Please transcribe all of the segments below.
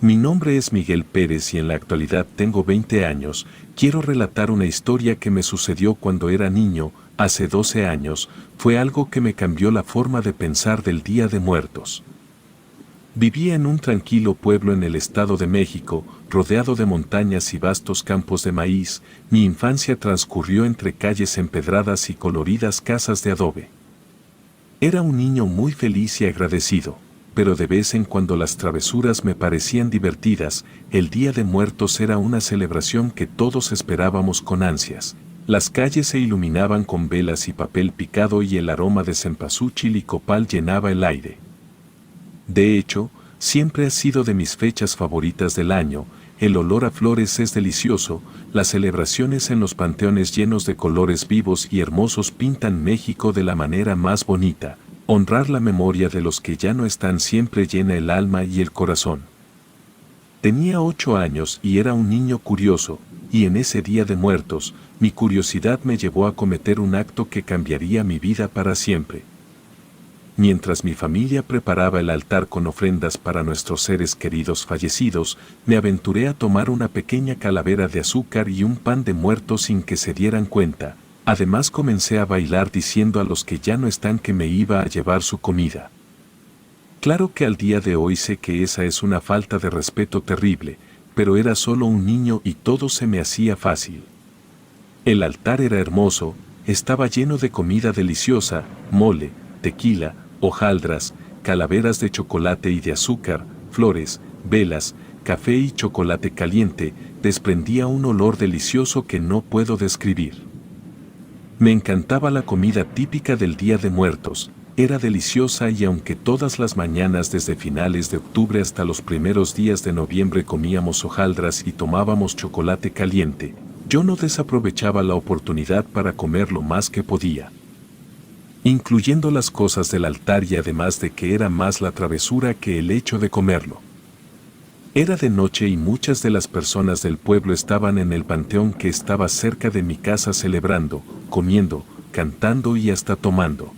Mi nombre es Miguel Pérez y en la actualidad tengo 20 años. Quiero relatar una historia que me sucedió cuando era niño, hace 12 años. Fue algo que me cambió la forma de pensar del Día de Muertos. Vivía en un tranquilo pueblo en el Estado de México, rodeado de montañas y vastos campos de maíz. Mi infancia transcurrió entre calles empedradas y coloridas casas de adobe. Era un niño muy feliz y agradecido, pero de vez en cuando las travesuras me parecían divertidas. El Día de Muertos era una celebración que todos esperábamos con ansias. Las calles se iluminaban con velas y papel picado y el aroma de cempasúchil y copal llenaba el aire. De hecho, siempre ha sido de mis fechas favoritas del año. El olor a flores es delicioso, las celebraciones en los panteones llenos de colores vivos y hermosos pintan México de la manera más bonita. Honrar la memoria de los que ya no están siempre llena el alma y el corazón. Tenía 8 años y era un niño curioso, y en ese Día de Muertos, mi curiosidad me llevó a cometer un acto que cambiaría mi vida para siempre. Mientras mi familia preparaba el altar con ofrendas para nuestros seres queridos fallecidos, me aventuré a tomar una pequeña calavera de azúcar y un pan de muerto sin que se dieran cuenta. Además comencé a bailar diciendo a los que ya no están que me iba a llevar su comida. Claro que al día de hoy sé que esa es una falta de respeto terrible, pero era solo un niño y todo se me hacía fácil. El altar era hermoso, estaba lleno de comida deliciosa, mole, tequila, hojaldras, calaveras de chocolate y de azúcar, flores, velas, café y chocolate caliente. Desprendía un olor delicioso que no puedo describir. Me encantaba la comida típica del Día de Muertos, era deliciosa y aunque todas las mañanas desde finales de octubre hasta los primeros días de noviembre comíamos hojaldras y tomábamos chocolate caliente, yo no desaprovechaba la oportunidad para comer lo más que podía. Incluyendo las cosas del altar y además de que era más la travesura que el hecho de comerlo. Era de noche y muchas de las personas del pueblo estaban en el panteón que estaba cerca de mi casa celebrando, comiendo, cantando y hasta tomando.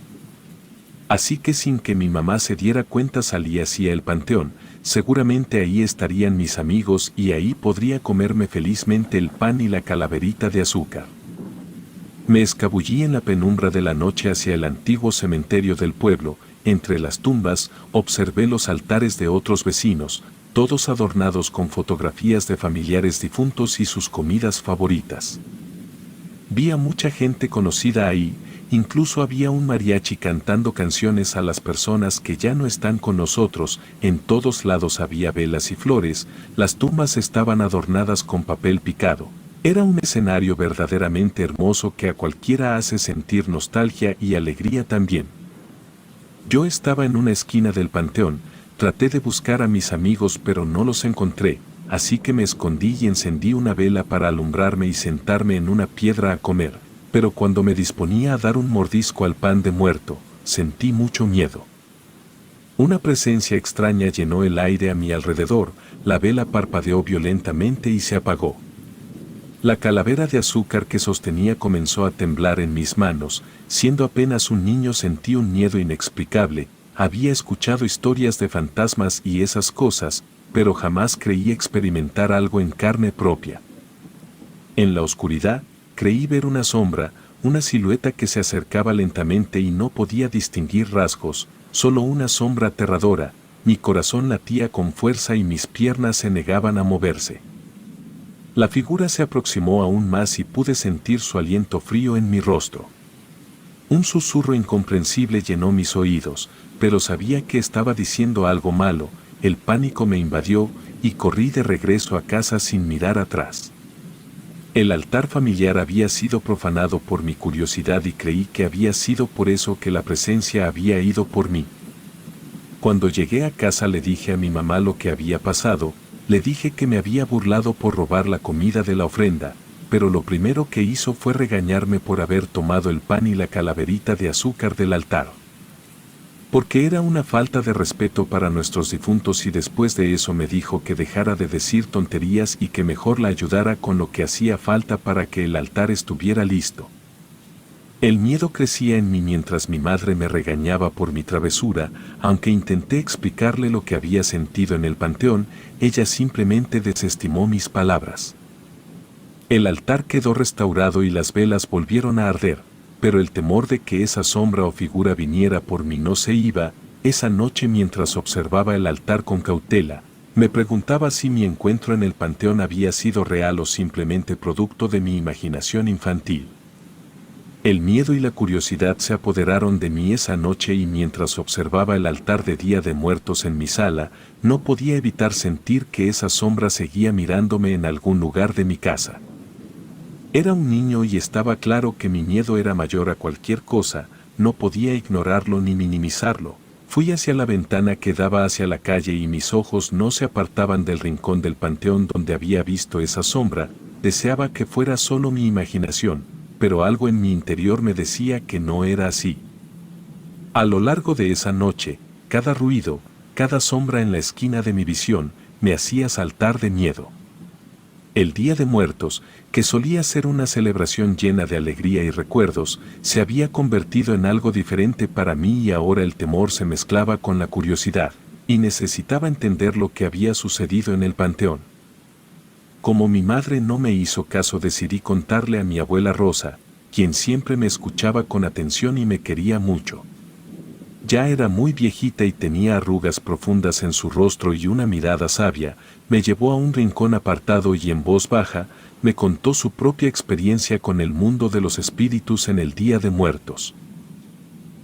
Así que sin que mi mamá se diera cuenta salí hacia el panteón, seguramente ahí estarían mis amigos y ahí podría comerme felizmente el pan y la calaverita de azúcar. Me escabullí en la penumbra de la noche hacia el antiguo cementerio del pueblo. Entre las tumbas observé los altares de otros vecinos, todos adornados con fotografías de familiares difuntos y sus comidas favoritas. Vi a mucha gente conocida ahí, incluso había un mariachi cantando canciones a las personas que ya no están con nosotros. En todos lados había velas y flores, las tumbas estaban adornadas con papel picado. Era un escenario verdaderamente hermoso que a cualquiera hace sentir nostalgia y alegría también. Yo estaba en una esquina del panteón, traté de buscar a mis amigos pero no los encontré, así que me escondí y encendí una vela para alumbrarme y sentarme en una piedra a comer, pero cuando me disponía a dar un mordisco al pan de muerto, sentí mucho miedo. Una presencia extraña llenó el aire a mi alrededor, la vela parpadeó violentamente y se apagó. La calavera de azúcar que sostenía comenzó a temblar en mis manos. Siendo apenas un niño sentí un miedo inexplicable. Había escuchado historias de fantasmas y esas cosas, pero jamás creí experimentar algo en carne propia. En la oscuridad, creí ver una sombra, una silueta que se acercaba lentamente y no podía distinguir rasgos, solo una sombra aterradora. Mi corazón latía con fuerza y mis piernas se negaban a moverse. La figura se aproximó aún más y pude sentir su aliento frío en mi rostro. Un susurro incomprensible llenó mis oídos, pero sabía que estaba diciendo algo malo. El pánico me invadió y corrí de regreso a casa sin mirar atrás. El altar familiar había sido profanado por mi curiosidad y creí que había sido por eso que la presencia había ido por mí. Cuando llegué a casa le dije a mi mamá lo que había pasado. Le dije que me había burlado por robar la comida de la ofrenda, pero lo primero que hizo fue regañarme por haber tomado el pan y la calaverita de azúcar del altar. Porque era una falta de respeto para nuestros difuntos y después de eso me dijo que dejara de decir tonterías y que mejor la ayudara con lo que hacía falta para que el altar estuviera listo. El miedo crecía en mí mientras mi madre me regañaba por mi travesura, aunque intenté explicarle lo que había sentido en el panteón, ella simplemente desestimó mis palabras. El altar quedó restaurado y las velas volvieron a arder, pero el temor de que esa sombra o figura viniera por mí no se iba. Esa noche, mientras observaba el altar con cautela, me preguntaba si mi encuentro en el panteón había sido real o simplemente producto de mi imaginación infantil. El miedo y la curiosidad se apoderaron de mí esa noche y mientras observaba el altar de Día de Muertos en mi sala, no podía evitar sentir que esa sombra seguía mirándome en algún lugar de mi casa. Era un niño y estaba claro que mi miedo era mayor a cualquier cosa, no podía ignorarlo ni minimizarlo. Fui hacia la ventana que daba hacia la calle y mis ojos no se apartaban del rincón del panteón donde había visto esa sombra. Deseaba que fuera solo mi imaginación, pero algo en mi interior me decía que no era así. A lo largo de esa noche, cada ruido, cada sombra en la esquina de mi visión, me hacía saltar de miedo. El Día de Muertos, que solía ser una celebración llena de alegría y recuerdos, se había convertido en algo diferente para mí y ahora el temor se mezclaba con la curiosidad, y necesitaba entender lo que había sucedido en el panteón. Como mi madre no me hizo caso, decidí contarle a mi abuela Rosa, quien siempre me escuchaba con atención y me quería mucho. Ya era muy viejita y tenía arrugas profundas en su rostro y una mirada sabia. Me llevó a un rincón apartado y en voz baja, me contó su propia experiencia con el mundo de los espíritus en el Día de Muertos.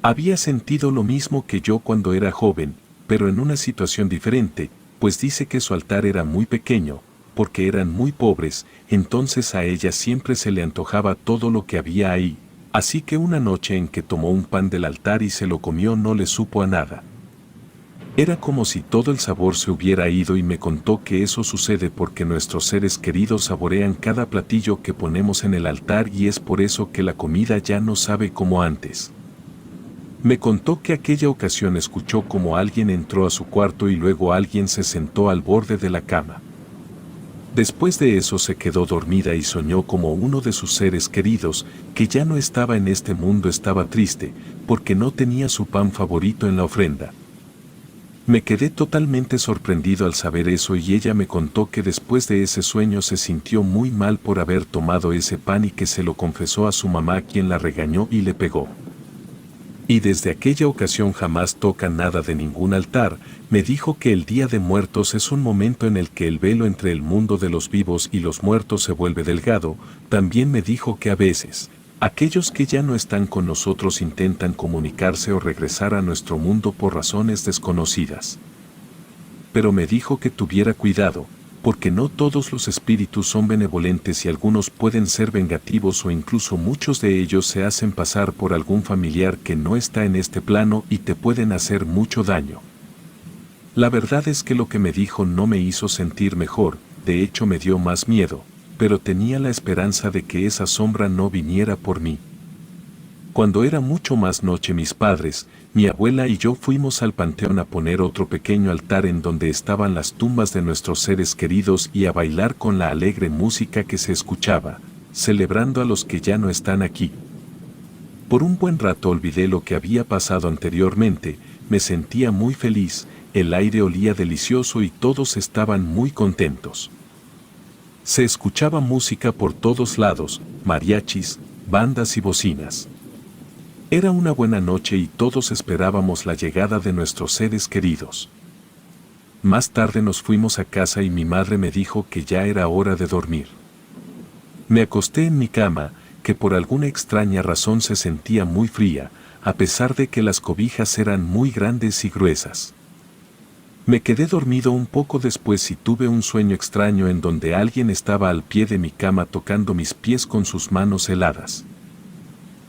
Había sentido lo mismo que yo cuando era joven, pero en una situación diferente, pues dice que su altar era muy pequeño, porque eran muy pobres, entonces a ella siempre se le antojaba todo lo que había ahí. Así que una noche en que tomó un pan del altar y se lo comió no le supo a nada. Era como si todo el sabor se hubiera ido y me contó que eso sucede porque nuestros seres queridos saborean cada platillo que ponemos en el altar y es por eso que la comida ya no sabe como antes. Me contó que aquella ocasión escuchó como alguien entró a su cuarto y luego alguien se sentó al borde de la cama. Después de eso se quedó dormida y soñó como uno de sus seres queridos, que ya no estaba en este mundo, estaba triste, porque no tenía su pan favorito en la ofrenda. Me quedé totalmente sorprendido al saber eso y ella me contó que después de ese sueño se sintió muy mal por haber tomado ese pan y que se lo confesó a su mamá, quien la regañó y le pegó. Y desde aquella ocasión jamás toca nada de ningún altar. Me dijo que el Día de Muertos es un momento en el que el velo entre el mundo de los vivos y los muertos se vuelve delgado. También me dijo que a veces, aquellos que ya no están con nosotros intentan comunicarse o regresar a nuestro mundo por razones desconocidas. Pero me dijo que tuviera cuidado, porque no todos los espíritus son benevolentes y algunos pueden ser vengativos o incluso muchos de ellos se hacen pasar por algún familiar que no está en este plano y te pueden hacer mucho daño. La verdad es que lo que me dijo no me hizo sentir mejor, de hecho me dio más miedo, pero tenía la esperanza de que esa sombra no viniera por mí. Cuando era mucho más noche, mis padres, mi abuela y yo fuimos al panteón a poner otro pequeño altar en donde estaban las tumbas de nuestros seres queridos y a bailar con la alegre música que se escuchaba, celebrando a los que ya no están aquí. Por un buen rato olvidé lo que había pasado anteriormente, me sentía muy feliz, el aire olía delicioso y todos estaban muy contentos. Se escuchaba música por todos lados, mariachis, bandas y bocinas. Era una buena noche y todos esperábamos la llegada de nuestros seres queridos. Más tarde nos fuimos a casa y mi madre me dijo que ya era hora de dormir. Me acosté en mi cama, que por alguna extraña razón se sentía muy fría, a pesar de que las cobijas eran muy grandes y gruesas. Me quedé dormido un poco después y tuve un sueño extraño en donde alguien estaba al pie de mi cama tocando mis pies con sus manos heladas.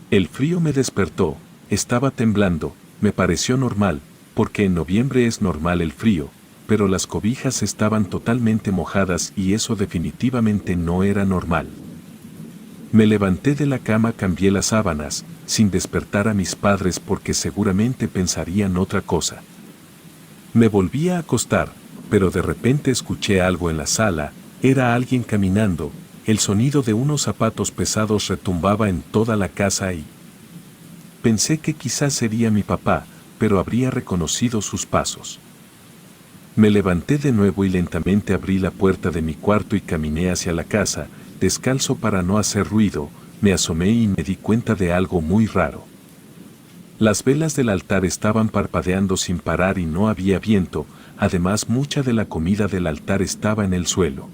El frío me despertó, estaba temblando, me pareció normal, porque en noviembre es normal el frío, pero las cobijas estaban totalmente mojadas y eso definitivamente no era normal. Me levanté de la cama, cambié las sábanas, sin despertar a mis padres porque seguramente pensarían otra cosa. Me volví a acostar, pero de repente escuché algo en la sala, era alguien caminando. El sonido de unos zapatos pesados retumbaba en toda la casa y Pensé que quizás sería mi papá, pero habría reconocido sus pasos. Me levanté de nuevo y lentamente abrí la puerta de mi cuarto y caminé hacia la casa, descalzo para no hacer ruido. Me asomé y me di cuenta de algo muy raro. Las velas del altar estaban parpadeando sin parar y no había viento, además mucha de la comida del altar estaba en el suelo.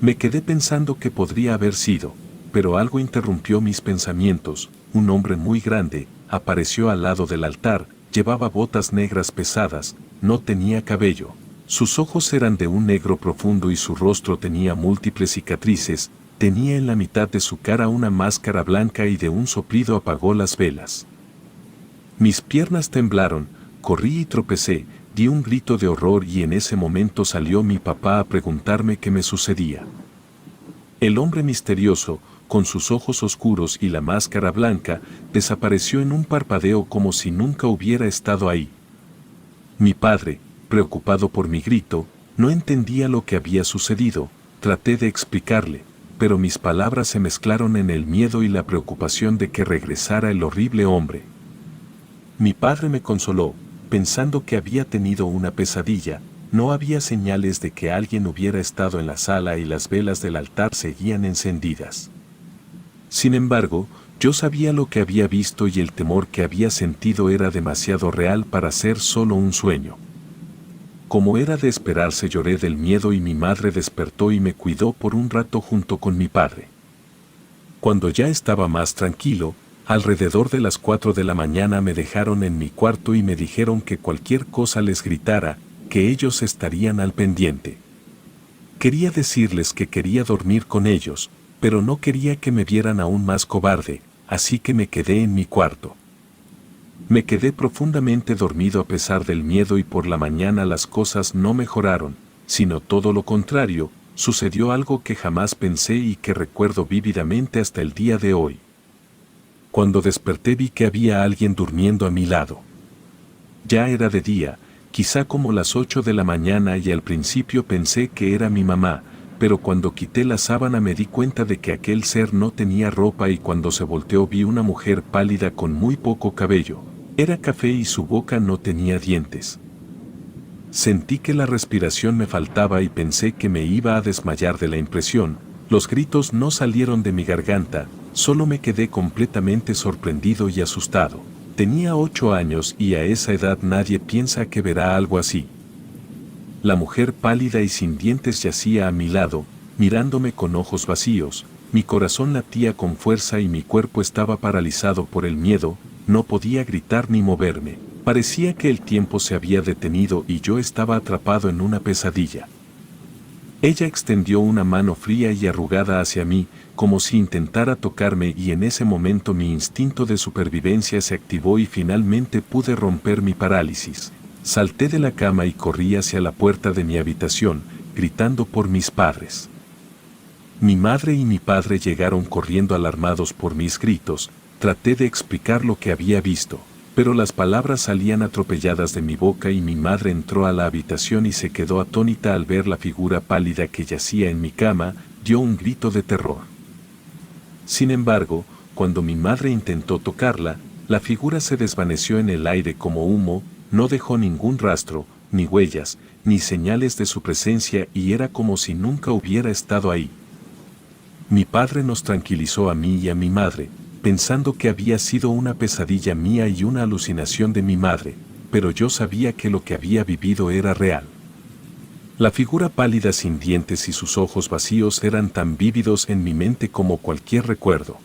Me quedé pensando que podría haber sido, pero algo interrumpió mis pensamientos. Un hombre muy grande apareció al lado del altar, llevaba botas negras pesadas, no tenía cabello. Sus ojos eran de un negro profundo y su rostro tenía múltiples cicatrices. Tenía en la mitad de su cara una máscara blanca y de un soplido apagó las velas. Mis piernas temblaron, corrí y tropecé, di un grito de horror y en ese momento salió mi papá a preguntarme qué me sucedía. El hombre misterioso, con sus ojos oscuros y la máscara blanca, desapareció en un parpadeo como si nunca hubiera estado ahí. Mi padre, preocupado por mi grito, no entendía lo que había sucedido. Traté de explicarle, pero mis palabras se mezclaron en el miedo y la preocupación de que regresara el horrible hombre. Mi padre me consoló, pensando que había tenido una pesadilla. No había señales de que alguien hubiera estado en la sala y las velas del altar seguían encendidas. Sin embargo, yo sabía lo que había visto y el temor que había sentido era demasiado real para ser solo un sueño. Como era de esperarse, lloré del miedo y mi madre despertó y me cuidó por un rato junto con mi padre. Cuando ya estaba más tranquilo, alrededor de las 4 de la mañana me dejaron en mi cuarto y me dijeron que cualquier cosa les gritara, que ellos estarían al pendiente. Quería decirles que quería dormir con ellos, pero no quería que me vieran aún más cobarde, así que me quedé en mi cuarto. Me quedé profundamente dormido a pesar del miedo y por la mañana las cosas no mejoraron, sino todo lo contrario, sucedió algo que jamás pensé y que recuerdo vívidamente hasta el día de hoy. Cuando desperté vi que había alguien durmiendo a mi lado. Ya era de día, quizá como las 8 de la mañana y al principio pensé que era mi mamá, pero cuando quité la sábana me di cuenta de que aquel ser no tenía ropa y cuando se volteó vi una mujer pálida con muy poco cabello. Era café y su boca no tenía dientes. Sentí que la respiración me faltaba y pensé que me iba a desmayar de la impresión. Los gritos no salieron de mi garganta, solo me quedé completamente sorprendido y asustado. Tenía 8 años y a esa edad nadie piensa que verá algo así. La mujer pálida y sin dientes yacía a mi lado, mirándome con ojos vacíos. Mi corazón latía con fuerza y mi cuerpo estaba paralizado por el miedo. No podía gritar ni moverme. Parecía que el tiempo se había detenido y yo estaba atrapado en una pesadilla. Ella extendió una mano fría y arrugada hacia mí, como si intentara tocarme y en ese momento mi instinto de supervivencia se activó y finalmente pude romper mi parálisis. Salté de la cama y corrí hacia la puerta de mi habitación, gritando por mis padres. Mi madre y mi padre llegaron corriendo alarmados por mis gritos. Traté de explicar lo que había visto, pero las palabras salían atropelladas de mi boca y mi madre entró a la habitación y se quedó atónita al ver la figura pálida que yacía en mi cama. Dio un grito de terror. Sin embargo, cuando mi madre intentó tocarla, la figura se desvaneció en el aire como humo, no dejó ningún rastro, ni huellas, ni señales de su presencia y era como si nunca hubiera estado ahí. Mi padre nos tranquilizó a mí y a mi madre, pensando que había sido una pesadilla mía y una alucinación de mi madre, pero yo sabía que lo que había vivido era real. La figura pálida sin dientes y sus ojos vacíos eran tan vívidos en mi mente como cualquier recuerdo.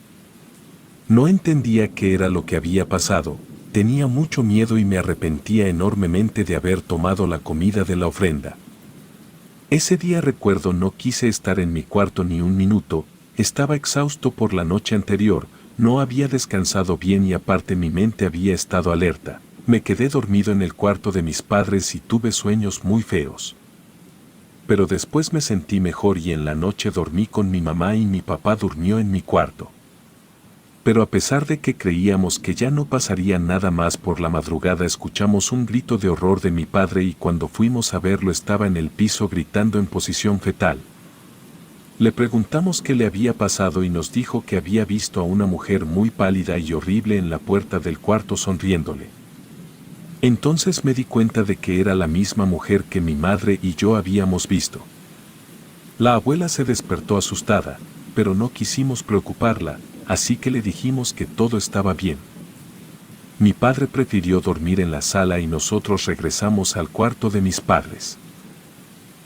No entendía qué era lo que había pasado, tenía mucho miedo y me arrepentía enormemente de haber tomado la comida de la ofrenda. Ese día recuerdo no quise estar en mi cuarto ni un minuto, estaba exhausto por la noche anterior, no había descansado bien y aparte mi mente había estado alerta. Me quedé dormido en el cuarto de mis padres y tuve sueños muy feos. Pero después me sentí mejor y en la noche dormí con mi mamá y mi papá durmió en mi cuarto. Pero a pesar de que creíamos que ya no pasaría nada más por la madrugada escuchamos un grito de horror de mi padre y cuando fuimos a verlo estaba en el piso gritando en posición fetal. Le preguntamos qué le había pasado y nos dijo que había visto a una mujer muy pálida y horrible en la puerta del cuarto sonriéndole. Entonces me di cuenta de que era la misma mujer que mi madre y yo habíamos visto. La abuela se despertó asustada, pero no quisimos preocuparla, así que le dijimos que todo estaba bien. Mi padre prefirió dormir en la sala y nosotros regresamos al cuarto de mis padres.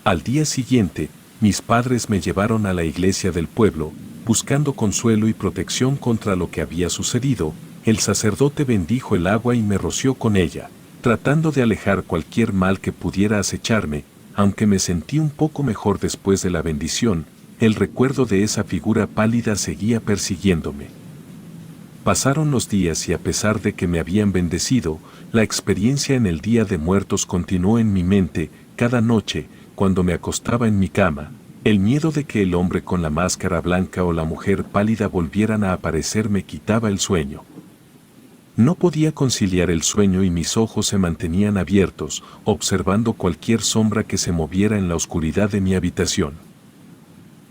Al día siguiente, mis padres me llevaron a la iglesia del pueblo, buscando consuelo y protección contra lo que había sucedido. El sacerdote bendijo el agua y me roció con ella, tratando de alejar cualquier mal que pudiera acecharme. Aunque me sentí un poco mejor después de la bendición, el recuerdo de esa figura pálida seguía persiguiéndome. Pasaron los días y a pesar de que me habían bendecido, la experiencia en el Día de Muertos continuó en mi mente. Cada noche, cuando me acostaba en mi cama, el miedo de que el hombre con la máscara blanca o la mujer pálida volvieran a aparecer me quitaba el sueño. No podía conciliar el sueño y mis ojos se mantenían abiertos, observando cualquier sombra que se moviera en la oscuridad de mi habitación.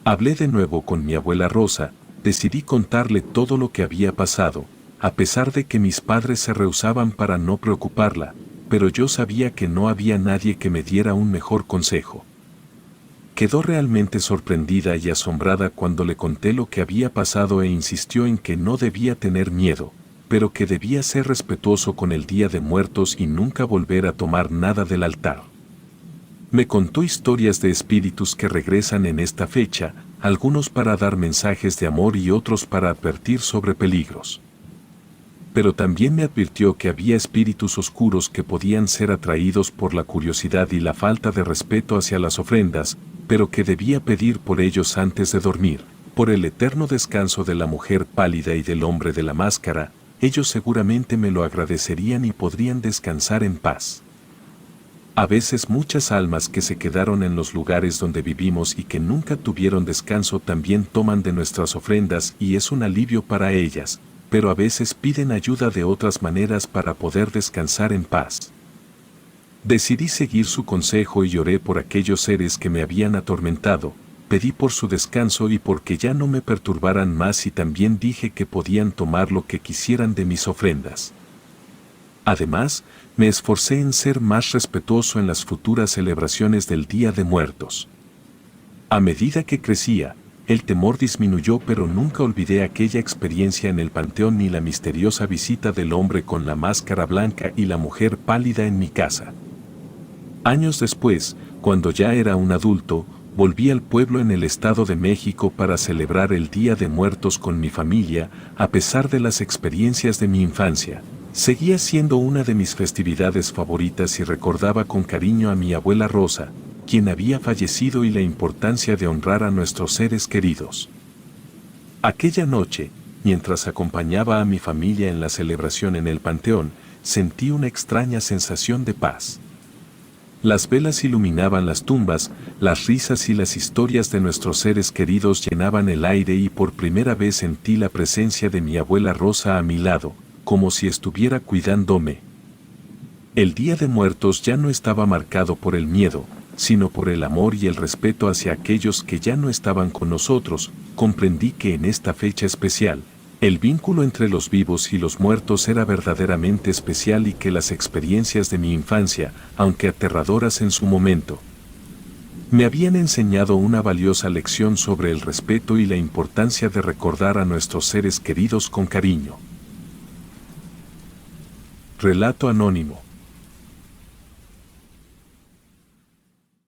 Hablé de nuevo con mi abuela Rosa, decidí contarle todo lo que había pasado, a pesar de que mis padres se rehusaban para no preocuparla, pero yo sabía que no había nadie que me diera un mejor consejo. Quedó realmente sorprendida y asombrada cuando le conté lo que había pasado e insistió en que no debía tener miedo, pero que debía ser respetuoso con el Día de Muertos y nunca volver a tomar nada del altar. Me contó historias de espíritus que regresan en esta fecha, algunos para dar mensajes de amor y otros para advertir sobre peligros. Pero también me advirtió que había espíritus oscuros que podían ser atraídos por la curiosidad y la falta de respeto hacia las ofrendas, pero que debía pedir por ellos antes de dormir. Por el eterno descanso de la mujer pálida y del hombre de la máscara, ellos seguramente me lo agradecerían y podrían descansar en paz. A veces muchas almas que se quedaron en los lugares donde vivimos y que nunca tuvieron descanso también toman de nuestras ofrendas y es un alivio para ellas, pero a veces piden ayuda de otras maneras para poder descansar en paz. Decidí seguir su consejo y lloré por aquellos seres que me habían atormentado, pedí por su descanso y porque ya no me perturbaran más y también dije que podían tomar lo que quisieran de mis ofrendas. Además, me esforcé en ser más respetuoso en las futuras celebraciones del Día de Muertos. A medida que crecía, el temor disminuyó, pero nunca olvidé aquella experiencia en el panteón ni la misteriosa visita del hombre con la máscara blanca y la mujer pálida en mi casa. Años después, cuando ya era un adulto, volví al pueblo en el Estado de México para celebrar el Día de Muertos con mi familia. A pesar de las experiencias de mi infancia, seguía siendo una de mis festividades favoritas y recordaba con cariño a mi abuela Rosa, quien había fallecido, y la importancia de honrar a nuestros seres queridos. Aquella noche, mientras acompañaba a mi familia en la celebración en el panteón, sentí una extraña sensación de paz. Las velas iluminaban las tumbas, las risas y las historias de nuestros seres queridos llenaban el aire y por primera vez sentí la presencia de mi abuela Rosa a mi lado, como si estuviera cuidándome. El Día de Muertos ya no estaba marcado por el miedo, sino por el amor y el respeto hacia aquellos que ya no estaban con nosotros. Comprendí que en esta fecha especial, el vínculo entre los vivos y los muertos era verdaderamente especial y que las experiencias de mi infancia, aunque aterradoras en su momento, me habían enseñado una valiosa lección sobre el respeto y la importancia de recordar a nuestros seres queridos con cariño. Relato anónimo.